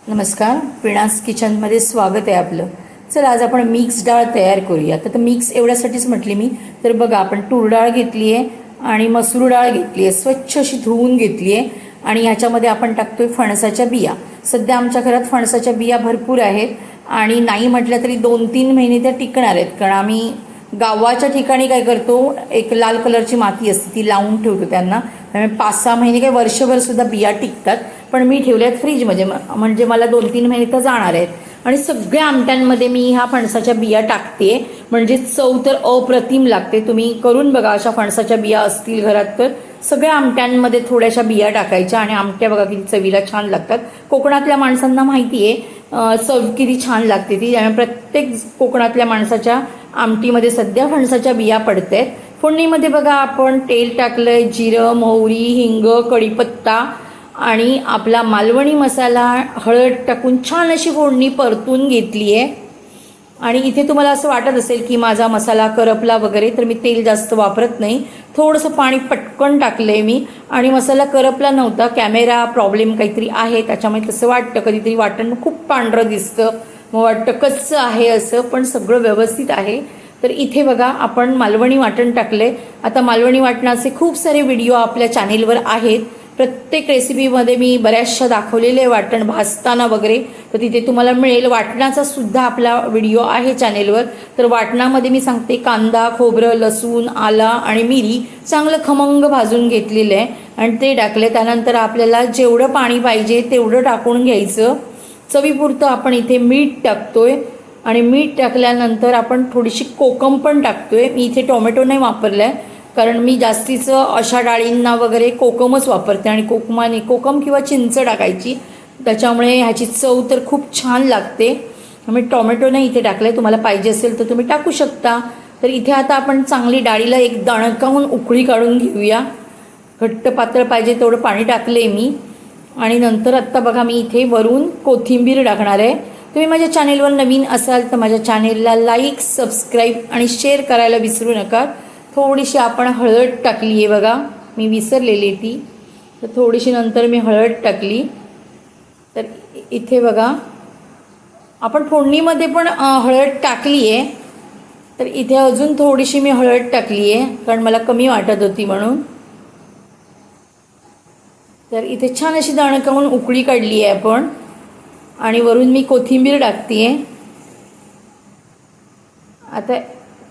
नमस्कार, प्रीणाज किचनमध्ये स्वागत आहे आपलं. चला आज आपण मिक्स डाळ तयार करूया. तर मिक्स एवढ्यासाठीच म्हटली मी. तर बघा, आपण तूर डाळ घेतली आहे आणि मसूर डाळ घेतली आहे, स्वच्छ अशी धुवून घेतली आहे आणि ह्याच्यामध्ये आपण टाकतोय फणसाच्या बिया. सध्या आमच्या घरात फणसाच्या बिया भरपूर आहेत आणि नाही म्हटलं तरी 2-3 महिने त्या टिकणार आहेत, कारण आम्ही गावाच्या ठिकाणी काय करतो, एक लाल कलरची माती असते ती लावून ठेवतो त्यांना. 5-6 महिने काही वर्षभर सुद्धा बिया टिकतात. पण मी ठेवल्यात फ्रीजमध्ये, म्हणजे मला 2-3 महिने तर जाणार आहेत. आणि सगळ्या आमट्यांमध्ये मी ह्या फणसाच्या बिया टाकते, म्हणजे चव तर अप्रतिम लागते. तुम्ही करून बघा, अशा फणसाच्या बिया असतील घरात तर सगळ्या आमट्यांमध्ये थोड्याशा बिया टाकायच्या आणि आमट्या बघा किती चवीला छान लागतात. कोकणातल्या माणसांना माहिती आहे चव किती छान लागते ती. त्यामुळे प्रत्येक कोकणातल्या माणसाच्या आमटीमध्ये सध्या फणसाच्या बिया पडत आहेत. फोडणीमध्ये बघा, आपण तेल टाकलंय, जिरं, मोहरी, हिंग, कढीपत्ता आणि आपला मालवणी मसाला, हळद टाकून छान अशी फोडणी परतून घेतली आहे. आणि इथे तुम्हाला असं वाटत असेल की माझा मसाला करपला वगैरे, तर मी तेल जास्त वापरत नाही. थोडंसं पाणी पटकन टाकलंय मी आणि मसाला करपला नव्हता. कॅमेरा प्रॉब्लेम काहीतरी आहे त्याच्यामुळे तसं वाटतं, कधीतरी वाटण खूप पांढरं दिसतं, मग वाटतं कच्चं आहे असं, पण सगळं व्यवस्थित आहे. तर इथे बघा, आपण मालवणी वाटण टाकले. आता मालवणी वाटणाचे खूप सारे व्हिडिओ आपल्या चॅनेलवर आहेत. प्रत्येक रेसिपीमध्ये मी बऱ्याचशा दाखवलेले वाटण भाजताना वगैरे, तर तिथे तुम्हाला मिळेल. वाटणाचा सुद्धा आपला व्हिडिओ आहे चॅनेलवर. तर वाटणामध्ये मी सांगते, कांदा, खोबरं, लसूण, आला आणि मिरी चांगलं खमंग भाजून घेतलेलं आहे आणि ते टाकले. त्यानंतर आपल्याला जेवढं पाणी पाहिजे तेवढं टाकून घ्यायचं. चवीपुरतं आपण इथे मीठ टाकतोय आणि मीठ टाकल्यानंतर आपण थोडीशी कोकम पण टाकतोय. मी इथे टोमॅटो नाही वापरला आहे, कारण मी जास्तीचं अशा डाळींना वगैरे कोकमच वापरते आणि कोकम किंवा चिंच टाकायची, त्याच्यामुळे ह्याची चव तर खूप छान लागते. मी टोमॅटो नाही इथे टाकलं आहे, तुम्हाला पाहिजे असेल तर तुम्ही टाकू शकता. तर इथे आता आपण चांगली डाळीला एक दणकावून उकळी काढून घेऊया. घट्ट पातळ पाहिजे तेवढं पाणी टाकले मी. आणि नंतर आत्ता बघा, मी इथे वरून कोथिंबीर टाकणार आहे. तुम्ही माझ्या चॅनेलवर नवीन असाल तर माझ्या चॅनेलला लाईक, सबस्क्राईब आणि शेअर करायला विसरू नका. थोडीशी आपण हळद टाकली आहे बघा, मी विसरलेली ती, तर थोडीशी नंतर मी हळद टाकली. तर इथे बघा, आपण फोडणीमध्ये पण हळद टाकली आहे, तर इथे अजून थोडीशी मी हळद टाकली आहे, कारण मला कमी वाटत होती म्हणून. तर इथे छान अशी दणकावून उकळी काढली आहे आपण आणि वरून मी कोथिंबीर टाकते आहे. आता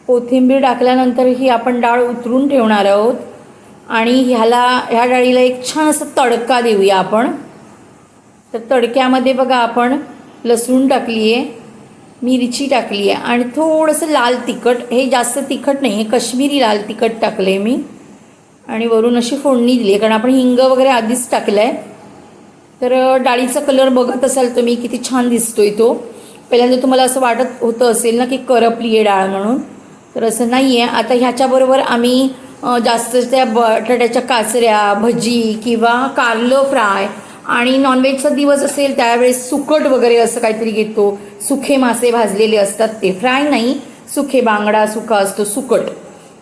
कोथिंबीर टाकल्यानंतर ही आपण डाळ उतरून ठेवणार आहोत आणि ह्या डाळीला एक छान असं तडका देऊया आपण. तर तडक्यामध्ये बघा, आपण लसूण टाकली आहे, मिरची टाकली आहे आणि थोडंसं लाल तिखट. हे जास्त तिखट नाही आहे, कश्मीरी लाल तिखट टाकलं आहे मी आणि वरून अशी फोडणी दिली आहे, कारण आपण हिंग वगैरे आधीच टाकलं आहे. तर डाळीचा कलर बघत असाल तुम्ही किती छान दिसतोय तो. पहिल्यांदा तुम्हाला असं वाटत होतं असेल ना की करपली आहे डाळ म्हणून, तर असं नाही आहे. आता ह्याच्याबरोबर आम्ही जास्त त्या बटाट्याच्या काचऱ्या, भजी किंवा कारलं फ्राय, आणि नॉनव्हेजचा दिवस असेल त्यावेळेस सुकट वगैरे असं काहीतरी घेतो. सुखे मासे भाजलेले असतात ते, फ्राय नाही, सुखे बांगडा सुका असतो सुकट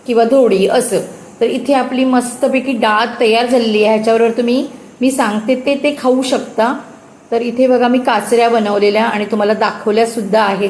किंवा धोडी असं. तर इथे आपली मस्तपैकी डाळ तयार झालेली आहे. ह्याच्याबरोबर तुम्ही, मी सांगते ते खाऊ शकता. तर इथे बघा, मी काचऱ्या बनवलेल्या आणि तुम्हाला दाखवल्या सुद्धा आहेत.